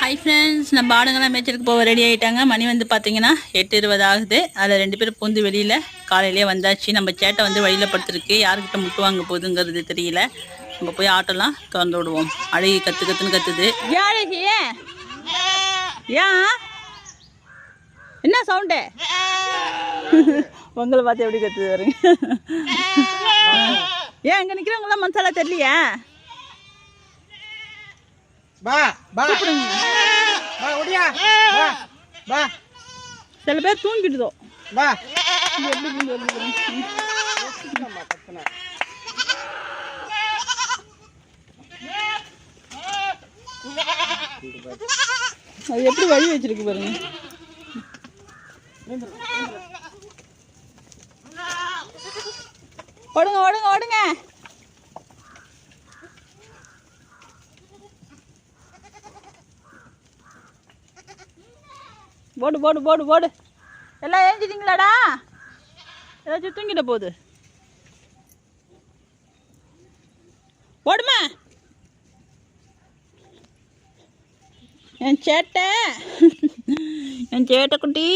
Hi friends, நம்ம ஆடுங்கள்லாம் மேய்ச்சலுக்கு போக ரெடி ஆகிட்டாங்க. மணி வந்து பார்த்தீங்கன்னா 8:20 ஆகுது. அதில் 2 பேரும் பூந்து வெளியில் காலையிலே வந்தாச்சு. நம்ம சேட்டை வந்து வழியில் படுத்துருக்கு. யாருக்கிட்ட முட்டு வாங்க போகுதுங்கிறது தெரியல. நம்ம போய் ஆட்டோலாம் திறந்து விடுவோம். அழகி கற்றுன்னு கத்துது. ஏன் என்ன சவுண்டு? உங்களை பார்த்து எப்படி கத்துது வருங்க. ஏன் இங்கே நிற்கிறவங்களாம் மனசாலா தெரியலையா? சில பேர் தூங்கிடுதோ. அது எப்படி வழி வச்சிருக்கு பாருங்க. ஓடுங்க ஓடுங்க ஓடுங்க. போடு போடு போடு போடு. எல்லாம் ஏஞ்சிட்டீங்களாடா? ஏதாச்சும் தூங்கிட்ட போகுது. ஓடுமா என் சேட்டை, என் சேட்டை குட்டி.